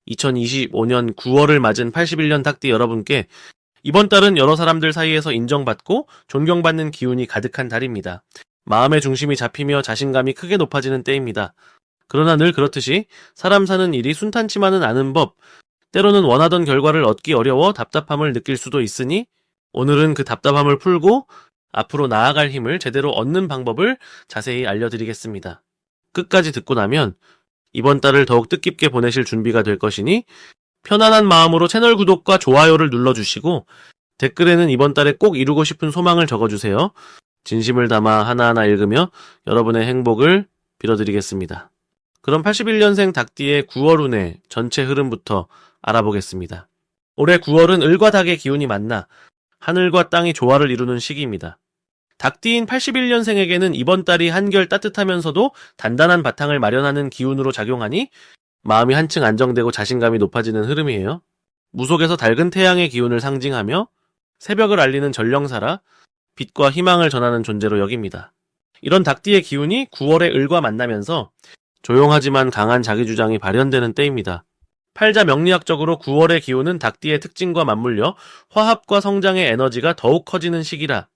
2025년 9월을 맞은 81년 닭띠 여러분께 이번 달은 여러 사람들 사이에서 인정받고 존경받는 기운이 가득한 달입니다. 마음의 중심이 잡히며 자신감이 크게 높아지는 때입니다. 그러나 늘 그렇듯이 사람 사는 일이 순탄치만은 않은 법, 때로는 원하던 결과를 얻기 어려워 답답함을 느낄 수도 있으니 오늘은 그 답답함을 풀고 앞으로 나아갈 힘을 제대로 얻는 방법을 자세히 알려드리겠습니다. 끝까지 듣고 나면 이번 달을 더욱 뜻깊게 보내실 준비가 될 것이니 편안한 마음으로 채널 구독과 좋아요를 눌러주시고 댓글에는 이번 달에 꼭 이루고 싶은 소망을 적어주세요. 진심을 담아 하나하나 읽으며 여러분의 행복을 빌어드리겠습니다. 그럼 81년생 닭띠의 9월 운의 전체 흐름부터 알아보겠습니다. 올해 9월은 을과 닭의 기운이 만나 하늘과 땅이 조화를 이루는 시기입니다. 닭띠인 81년생에게는 이번 달이 한결 따뜻하면서도 단단한 바탕을 마련하는 기운으로 작용하니 마음이 한층 안정되고 자신감이 높아지는 흐름이에요. 무속에서 밝은 태양의 기운을 상징하며 새벽을 알리는 전령사라 빛과 희망을 전하는 존재로 여깁니다. 이런 닭띠의 기운이 9월에 을과 만나면서 조용하지만 강한 자기주장이 발현되는 때입니다. 팔자 명리학적으로 9월의 기운은 닭띠의 특징과 맞물려 화합과 성장의 에너지가 더욱 커지는 시기라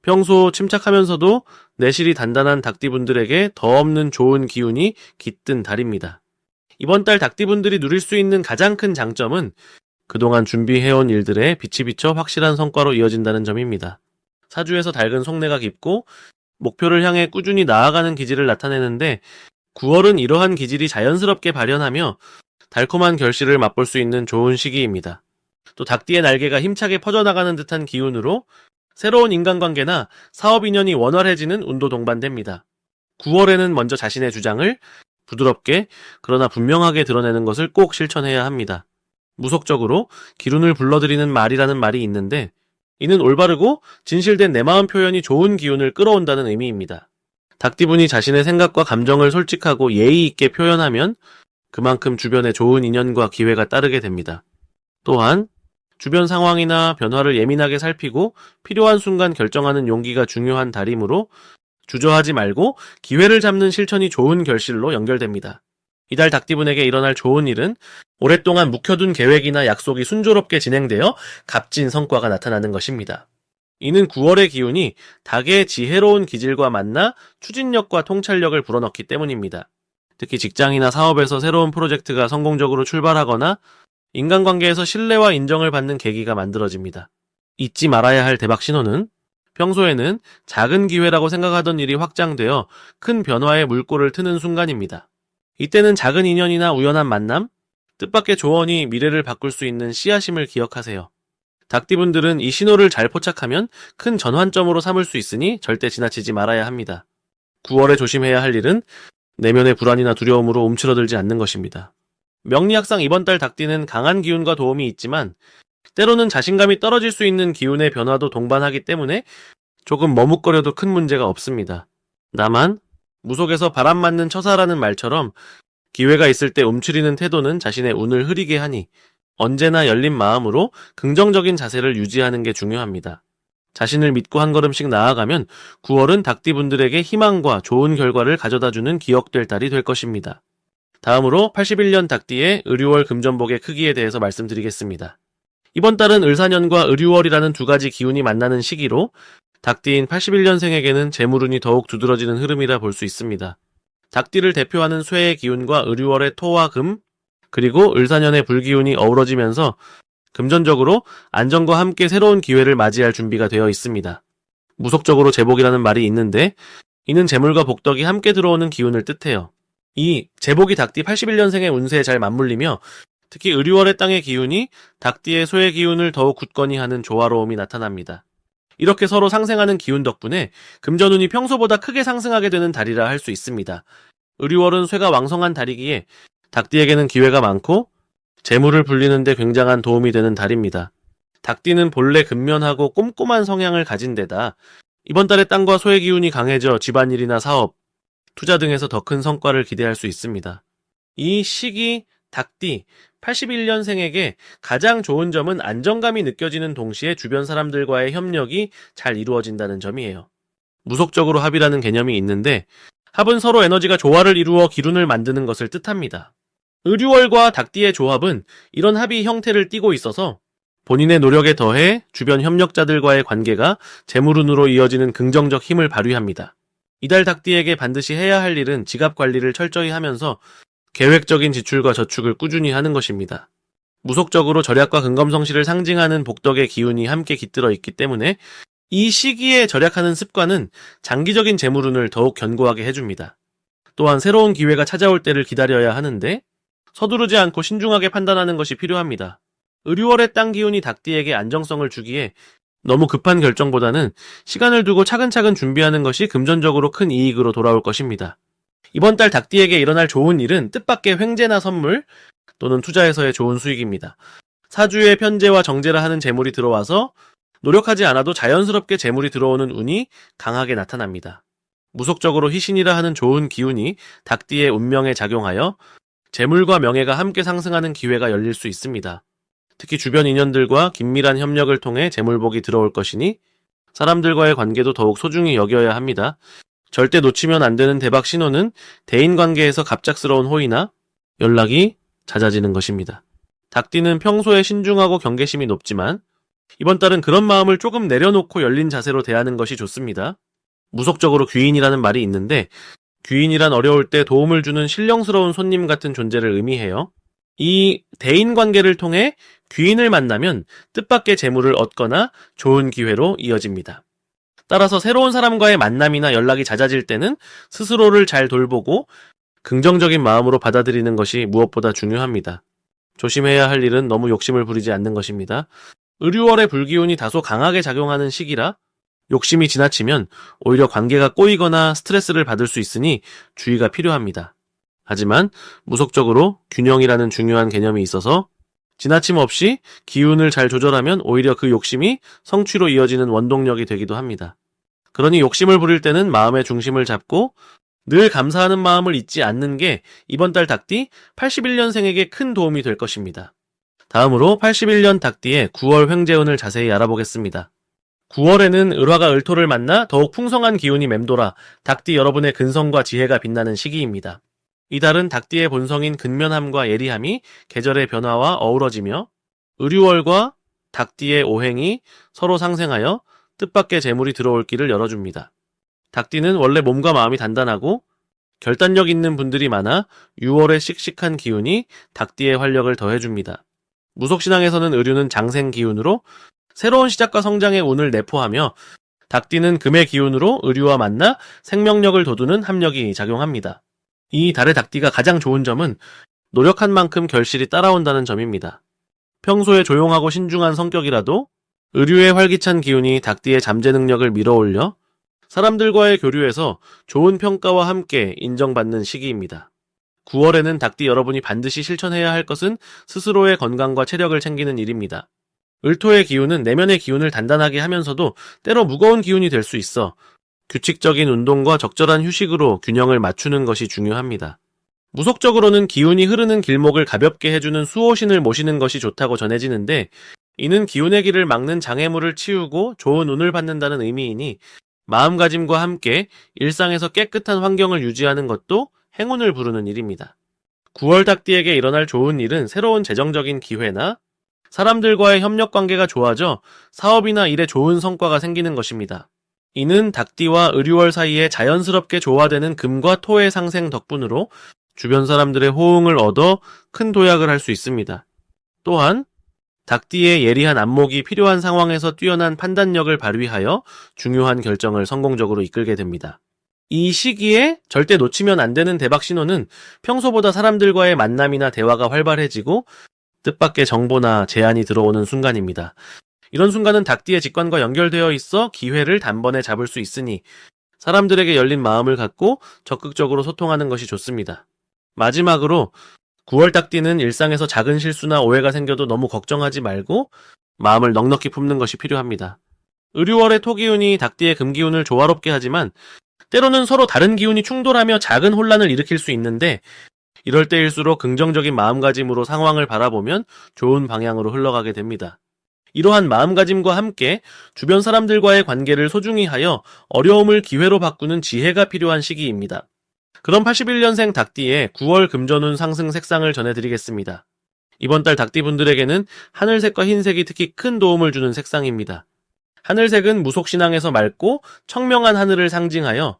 평소 침착하면서도 내실이 단단한 닭띠분들에게 더 없는 좋은 기운이 깃든 달입니다. 이번 달 닭띠분들이 누릴 수 있는 가장 큰 장점은 그동안 준비해온 일들에 빛이 비쳐 확실한 성과로 이어진다는 점입니다. 사주에서 닭은 속내가 깊고 목표를 향해 꾸준히 나아가는 기질을 나타내는데 9월은 이러한 기질이 자연스럽게 발현하며 달콤한 결실을 맛볼 수 있는 좋은 시기입니다. 또 닭띠의 날개가 힘차게 퍼져나가는 듯한 기운으로 새로운 인간관계나 사업 인연이 원활해지는 운도 동반됩니다. 9월에는 먼저 자신의 주장을 부드럽게 그러나 분명하게 드러내는 것을 꼭 실천해야 합니다. 무속적으로 기운을 불러들이는 말이라는 말이 있는데 이는 올바르고 진실된 내 마음 표현이 좋은 기운을 끌어온다는 의미입니다. 닭띠분이 자신의 생각과 감정을 솔직하고 예의 있게 표현하면 그만큼 주변에 좋은 인연과 기회가 따르게 됩니다. 또한 주변 상황이나 변화를 예민하게 살피고 필요한 순간 결정하는 용기가 중요한 달이므로 주저하지 말고 기회를 잡는 실천이 좋은 결실로 연결됩니다. 이달 닭띠분에게 일어날 좋은 일은 오랫동안 묵혀둔 계획이나 약속이 순조롭게 진행되어 값진 성과가 나타나는 것입니다. 이는 9월의 기운이 닭의 지혜로운 기질과 만나 추진력과 통찰력을 불어넣기 때문입니다. 특히 직장이나 사업에서 새로운 프로젝트가 성공적으로 출발하거나 인간관계에서 신뢰와 인정을 받는 계기가 만들어집니다. 잊지 말아야 할 대박 신호는 평소에는 작은 기회라고 생각하던 일이 확장되어 큰 변화의 물꼬를 트는 순간입니다. 이때는 작은 인연이나 우연한 만남, 뜻밖의 조언이 미래를 바꿀 수 있는 씨앗임을 기억하세요. 닭띠분들은 이 신호를 잘 포착하면 큰 전환점으로 삼을 수 있으니 절대 지나치지 말아야 합니다. 9월에 조심해야 할 일은 내면의 불안이나 두려움으로 움츠러들지 않는 것입니다. 명리학상 이번 달 닭띠는 강한 기운과 도움이 있지만 때로는 자신감이 떨어질 수 있는 기운의 변화도 동반하기 때문에 조금 머뭇거려도 큰 문제가 없습니다. 다만 무속에서 바람 맞는 처사라는 말처럼 기회가 있을 때 움츠리는 태도는 자신의 운을 흐리게 하니 언제나 열린 마음으로 긍정적인 자세를 유지하는 게 중요합니다. 자신을 믿고 한 걸음씩 나아가면 9월은 닭띠분들에게 희망과 좋은 결과를 가져다주는 기억될 달이 될 것입니다. 다음으로 81년 닭띠의 을유월 금전복의 크기에 대해서 말씀드리겠습니다. 이번 달은 을사년과 을유월이라는 두 가지 기운이 만나는 시기로 닭띠인 81년생에게는 재물운이 더욱 두드러지는 흐름이라 볼 수 있습니다. 닭띠를 대표하는 쇠의 기운과 을유월의 토와 금, 그리고 을사년의 불기운이 어우러지면서 금전적으로 안정과 함께 새로운 기회를 맞이할 준비가 되어 있습니다. 무속적으로 재복이라는 말이 있는데 이는 재물과 복덕이 함께 들어오는 기운을 뜻해요. 이 재복이 닭띠 81년생의 운세에 잘 맞물리며 특히 을유월의 땅의 기운이 닭띠의 소의 기운을 더욱 굳건히 하는 조화로움이 나타납니다. 이렇게 서로 상생하는 기운 덕분에 금전운이 평소보다 크게 상승하게 되는 달이라 할 수 있습니다. 을유월은 쇠가 왕성한 달이기에 닭띠에게는 기회가 많고 재물을 불리는 데 굉장한 도움이 되는 달입니다. 닭띠는 본래 근면하고 꼼꼼한 성향을 가진 데다 이번 달에 땅과 소의 기운이 강해져 집안일이나 사업, 투자 등에서 더 큰 성과를 기대할 수 있습니다. 이 시기 닭띠 81년생에게 가장 좋은 점은 안정감이 느껴지는 동시에 주변 사람들과의 협력이 잘 이루어진다는 점이에요. 무속적으로 합이라는 개념이 있는데 합은 서로 에너지가 조화를 이루어 기운을 만드는 것을 뜻합니다. 의류월과 닭띠의 조합은 이런 합의 형태를 띠고 있어서 본인의 노력에 더해 주변 협력자들과의 관계가 재물운으로 이어지는 긍정적 힘을 발휘합니다. 이달 닭띠에게 반드시 해야 할 일은 지갑 관리를 철저히 하면서 계획적인 지출과 저축을 꾸준히 하는 것입니다. 무속적으로 절약과 근검성실을 상징하는 복덕의 기운이 함께 깃들어 있기 때문에 이 시기에 절약하는 습관은 장기적인 재물운을 더욱 견고하게 해줍니다. 또한 새로운 기회가 찾아올 때를 기다려야 하는데 서두르지 않고 신중하게 판단하는 것이 필요합니다. 의류월의 땅 기운이 닭띠에게 안정성을 주기에 너무 급한 결정보다는 시간을 두고 차근차근 준비하는 것이 금전적으로 큰 이익으로 돌아올 것입니다. 이번 달 닭띠에게 일어날 좋은 일은 뜻밖의 횡재나 선물 또는 투자에서의 좋은 수익입니다. 사주에 편재와 정제라 하는 재물이 들어와서 노력하지 않아도 자연스럽게 재물이 들어오는 운이 강하게 나타납니다. 무속적으로 희신이라 하는 좋은 기운이 닭띠의 운명에 작용하여 재물과 명예가 함께 상승하는 기회가 열릴 수 있습니다. 특히 주변 인연들과 긴밀한 협력을 통해 재물복이 들어올 것이니 사람들과의 관계도 더욱 소중히 여겨야 합니다. 절대 놓치면 안 되는 대박 신호는 대인관계에서 갑작스러운 호의나 연락이 잦아지는 것입니다. 닭띠는 평소에 신중하고 경계심이 높지만 이번 달은 그런 마음을 조금 내려놓고 열린 자세로 대하는 것이 좋습니다. 무속적으로 귀인이라는 말이 있는데 귀인이란 어려울 때 도움을 주는 신령스러운 손님 같은 존재를 의미해요. 이 대인관계를 통해 귀인을 만나면 뜻밖의 재물을 얻거나 좋은 기회로 이어집니다. 따라서 새로운 사람과의 만남이나 연락이 잦아질 때는 스스로를 잘 돌보고 긍정적인 마음으로 받아들이는 것이 무엇보다 중요합니다. 조심해야 할 일은 너무 욕심을 부리지 않는 것입니다. 의류월의 불기운이 다소 강하게 작용하는 시기라 욕심이 지나치면 오히려 관계가 꼬이거나 스트레스를 받을 수 있으니 주의가 필요합니다. 하지만 무속적으로 균형이라는 중요한 개념이 있어서 지나침 없이 기운을 잘 조절하면 오히려 그 욕심이 성취로 이어지는 원동력이 되기도 합니다. 그러니 욕심을 부릴 때는 마음의 중심을 잡고 늘 감사하는 마음을 잊지 않는 게 이번 달 닭띠 81년생에게 큰 도움이 될 것입니다. 다음으로 81년 닭띠의 9월 횡재운을 자세히 알아보겠습니다. 9월에는 을화가 을토를 만나 더욱 풍성한 기운이 맴돌아 닭띠 여러분의 근성과 지혜가 빛나는 시기입니다. 이달은 닭띠의 본성인 근면함과 예리함이 계절의 변화와 어우러지며 의류월과 닭띠의 오행이 서로 상생하여 뜻밖의 재물이 들어올 길을 열어줍니다. 닭띠는 원래 몸과 마음이 단단하고 결단력 있는 분들이 많아 6월의 씩씩한 기운이 닭띠의 활력을 더해줍니다. 무속신앙에서는 의류는 장생 기운으로 새로운 시작과 성장의 운을 내포하며 닭띠는 금의 기운으로 의류와 만나 생명력을 돋우는 합력이 작용합니다. 이 달의 닭띠가 가장 좋은 점은 노력한 만큼 결실이 따라온다는 점입니다. 평소에 조용하고 신중한 성격이라도 의류의 활기찬 기운이 닭띠의 잠재 능력을 밀어올려 사람들과의 교류에서 좋은 평가와 함께 인정받는 시기입니다. 9월에는 닭띠 여러분이 반드시 실천해야 할 것은 스스로의 건강과 체력을 챙기는 일입니다. 을토의 기운은 내면의 기운을 단단하게 하면서도 때로 무거운 기운이 될 수 있어 규칙적인 운동과 적절한 휴식으로 균형을 맞추는 것이 중요합니다. 무속적으로는 기운이 흐르는 길목을 가볍게 해주는 수호신을 모시는 것이 좋다고 전해지는데 이는 기운의 길을 막는 장애물을 치우고 좋은 운을 받는다는 의미이니 마음가짐과 함께 일상에서 깨끗한 환경을 유지하는 것도 행운을 부르는 일입니다. 9월 닭띠에게 일어날 좋은 일은 새로운 재정적인 기회나 사람들과의 협력관계가 좋아져 사업이나 일에 좋은 성과가 생기는 것입니다. 이는 닭띠와 의류월 사이에 자연스럽게 조화되는 금과 토의 상생 덕분으로 주변 사람들의 호응을 얻어 큰 도약을 할 수 있습니다. 또한 닭띠의 예리한 안목이 필요한 상황에서 뛰어난 판단력을 발휘하여 중요한 결정을 성공적으로 이끌게 됩니다. 이 시기에 절대 놓치면 안 되는 대박 신호는 평소보다 사람들과의 만남이나 대화가 활발해지고 뜻밖의 정보나 제안이 들어오는 순간입니다. 이런 순간은 닭띠의 직관과 연결되어 있어 기회를 단번에 잡을 수 있으니 사람들에게 열린 마음을 갖고 적극적으로 소통하는 것이 좋습니다. 마지막으로 9월 닭띠는 일상에서 작은 실수나 오해가 생겨도 너무 걱정하지 말고 마음을 넉넉히 품는 것이 필요합니다. 의류월의 토기운이 닭띠의 금기운을 조화롭게 하지만 때로는 서로 다른 기운이 충돌하며 작은 혼란을 일으킬 수 있는데 이럴 때일수록 긍정적인 마음가짐으로 상황을 바라보면 좋은 방향으로 흘러가게 됩니다. 이러한 마음가짐과 함께 주변 사람들과의 관계를 소중히 하여 어려움을 기회로 바꾸는 지혜가 필요한 시기입니다. 그럼 81년생 닭띠의 9월 금전운 상승 색상을 전해드리겠습니다. 이번 달 닭띠분들에게는 하늘색과 흰색이 특히 큰 도움을 주는 색상입니다. 하늘색은 무속신앙에서 맑고 청명한 하늘을 상징하여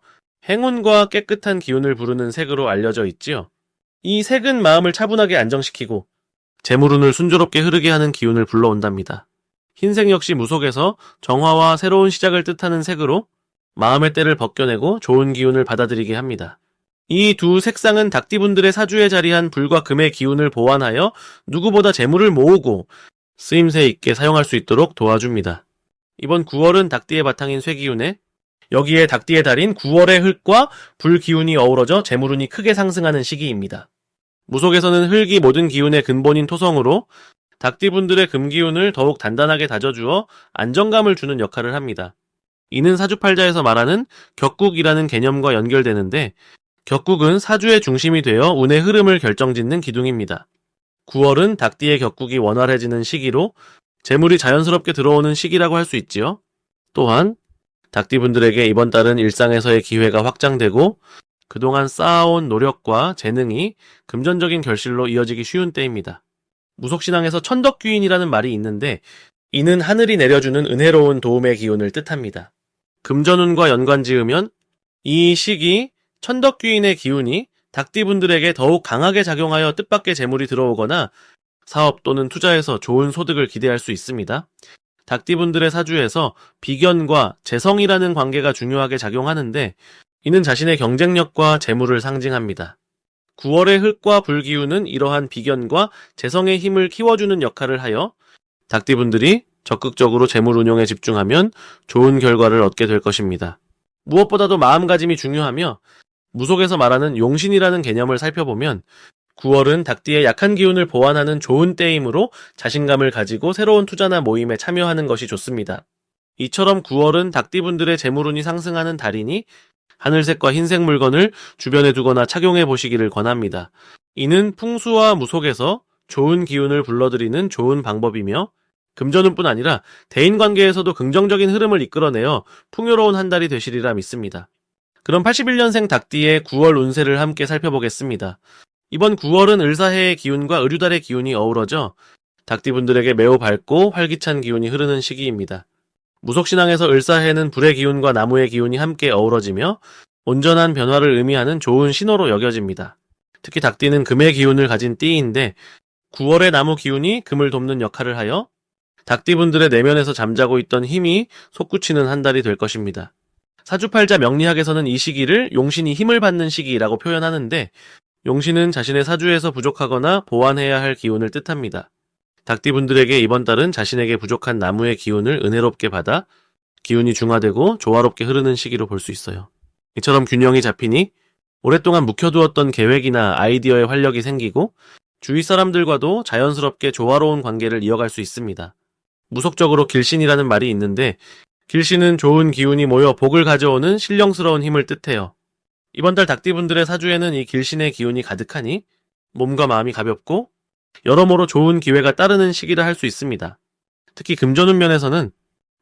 행운과 깨끗한 기운을 부르는 색으로 알려져 있지요. 이 색은 마음을 차분하게 안정시키고 재물운을 순조롭게 흐르게 하는 기운을 불러온답니다. 흰색 역시 무속에서 정화와 새로운 시작을 뜻하는 색으로 마음의 때를 벗겨내고 좋은 기운을 받아들이게 합니다. 이 두 색상은 닭띠분들의 사주에 자리한 불과 금의 기운을 보완하여 누구보다 재물을 모으고 쓰임새 있게 사용할 수 있도록 도와줍니다. 이번 9월은 닭띠의 바탕인 쇠기운에 여기에 닭띠의 달인 9월의 흙과 불기운이 어우러져 재물운이 크게 상승하는 시기입니다. 무속에서는 흙이 모든 기운의 근본인 토성으로 닭띠분들의 금기운을 더욱 단단하게 다져주어 안정감을 주는 역할을 합니다. 이는 사주팔자에서 말하는 격국이라는 개념과 연결되는데 격국은 사주의 중심이 되어 운의 흐름을 결정짓는 기둥입니다. 9월은 닭띠의 격국이 원활해지는 시기로 재물이 자연스럽게 들어오는 시기라고 할 수 있지요. 또한 닭띠분들에게 이번 달은 일상에서의 기회가 확장되고 그동안 쌓아온 노력과 재능이 금전적인 결실로 이어지기 쉬운 때입니다. 무속신앙에서 천덕귀인이라는 말이 있는데 이는 하늘이 내려주는 은혜로운 도움의 기운을 뜻합니다. 금전운과 연관지으면 이 시기 천덕귀인의 기운이 닭띠분들에게 더욱 강하게 작용하여 뜻밖의 재물이 들어오거나 사업 또는 투자에서 좋은 소득을 기대할 수 있습니다. 닭띠분들의 사주에서 비견과 재성이라는 관계가 중요하게 작용하는데 이는 자신의 경쟁력과 재물을 상징합니다. 9월의 흙과 불기운은 이러한 비견과 재성의 힘을 키워주는 역할을 하여 닭띠분들이 적극적으로 재물 운용에 집중하면 좋은 결과를 얻게 될 것입니다. 무엇보다도 마음가짐이 중요하며 무속에서 말하는 용신이라는 개념을 살펴보면 9월은 닭띠의 약한 기운을 보완하는 좋은 때이므로 자신감을 가지고 새로운 투자나 모임에 참여하는 것이 좋습니다. 이처럼 9월은 닭띠분들의 재물운이 상승하는 달이니 하늘색과 흰색 물건을 주변에 두거나 착용해 보시기를 권합니다. 이는 풍수와 무속에서 좋은 기운을 불러들이는 좋은 방법이며 금전운뿐 아니라 대인관계에서도 긍정적인 흐름을 이끌어내어 풍요로운 한 달이 되시리라 믿습니다. 그럼 81년생 닭띠의 9월 운세를 함께 살펴보겠습니다. 이번 9월은 을사해의 기운과 을유달의 기운이 어우러져 닭띠분들에게 매우 밝고 활기찬 기운이 흐르는 시기입니다. 무속신앙에서 을사해는 불의 기운과 나무의 기운이 함께 어우러지며 온전한 변화를 의미하는 좋은 신호로 여겨집니다. 특히 닭띠는 금의 기운을 가진 띠인데 9월의 나무 기운이 금을 돕는 역할을 하여 닭띠분들의 내면에서 잠자고 있던 힘이 솟구치는 한 달이 될 것입니다. 사주팔자 명리학에서는 이 시기를 용신이 힘을 받는 시기라고 표현하는데 용신은 자신의 사주에서 부족하거나 보완해야 할 기운을 뜻합니다. 닭띠분들에게 이번 달은 자신에게 부족한 나무의 기운을 은혜롭게 받아 기운이 중화되고 조화롭게 흐르는 시기로 볼 수 있어요. 이처럼 균형이 잡히니 오랫동안 묵혀두었던 계획이나 아이디어의 활력이 생기고 주위 사람들과도 자연스럽게 조화로운 관계를 이어갈 수 있습니다. 무속적으로 길신이라는 말이 있는데 길신은 좋은 기운이 모여 복을 가져오는 신령스러운 힘을 뜻해요. 이번 달 닭띠분들의 사주에는 이 길신의 기운이 가득하니 몸과 마음이 가볍고 여러모로 좋은 기회가 따르는 시기라 할 수 있습니다. 특히 금전운 면에서는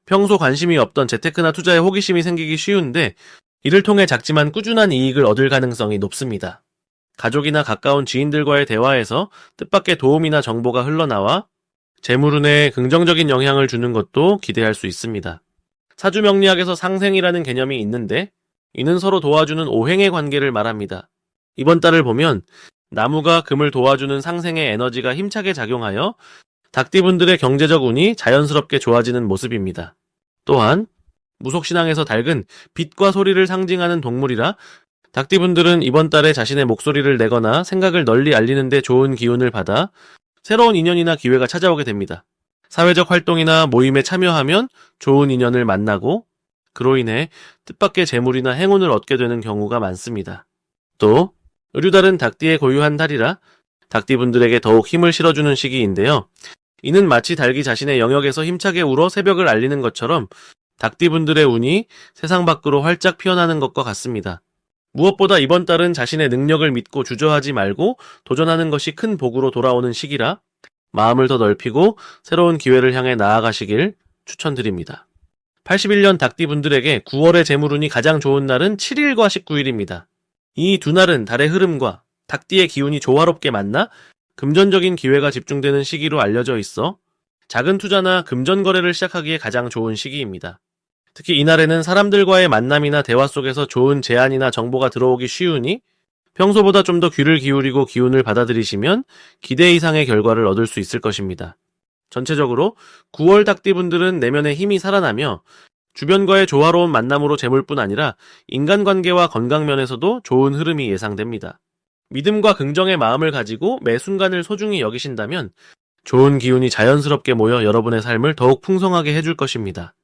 평소 관심이 없던 재테크나 투자에 호기심이 생기기 쉬운데 이를 통해 작지만 꾸준한 이익을 얻을 가능성이 높습니다. 가족이나 가까운 지인들과의 대화에서 뜻밖의 도움이나 정보가 흘러나와 재물운에 긍정적인 영향을 주는 것도 기대할 수 있습니다. 사주명리학에서 상생이라는 개념이 있는데 이는 서로 도와주는 오행의 관계를 말합니다. 이번 달을 보면 나무가 금을 도와주는 상생의 에너지가 힘차게 작용하여 닭띠분들의 경제적 운이 자연스럽게 좋아지는 모습입니다. 또한 무속신앙에서 닭은 빛과 소리를 상징하는 동물이라 닭띠분들은 이번 달에 자신의 목소리를 내거나 생각을 널리 알리는 데 좋은 기운을 받아 새로운 인연이나 기회가 찾아오게 됩니다. 사회적 활동이나 모임에 참여하면 좋은 인연을 만나고 그로 인해 뜻밖의 재물이나 행운을 얻게 되는 경우가 많습니다. 또 을유달은 닭띠의 고유한 달이라 닭띠분들에게 더욱 힘을 실어주는 시기인데요. 이는 마치 닭이 자신의 영역에서 힘차게 울어 새벽을 알리는 것처럼 닭띠분들의 운이 세상 밖으로 활짝 피어나는 것과 같습니다. 무엇보다 이번 달은 자신의 능력을 믿고 주저하지 말고 도전하는 것이 큰 복으로 돌아오는 시기라 마음을 더 넓히고 새로운 기회를 향해 나아가시길 추천드립니다. 81년 닭띠분들에게 9월의 재물운이 가장 좋은 날은 7일과 19일입니다. 이 두 날은 달의 흐름과 닭띠의 기운이 조화롭게 만나 금전적인 기회가 집중되는 시기로 알려져 있어 작은 투자나 금전 거래를 시작하기에 가장 좋은 시기입니다. 특히 이날에는 사람들과의 만남이나 대화 속에서 좋은 제안이나 정보가 들어오기 쉬우니 평소보다 좀 더 귀를 기울이고 기운을 받아들이시면 기대 이상의 결과를 얻을 수 있을 것입니다. 전체적으로 9월 닭띠분들은 내면의 힘이 살아나며 주변과의 조화로운 만남으로 재물뿐 아니라 인간관계와 건강 면에서도 좋은 흐름이 예상됩니다. 믿음과 긍정의 마음을 가지고 매 순간을 소중히 여기신다면 좋은 기운이 자연스럽게 모여 여러분의 삶을 더욱 풍성하게 해줄 것입니다.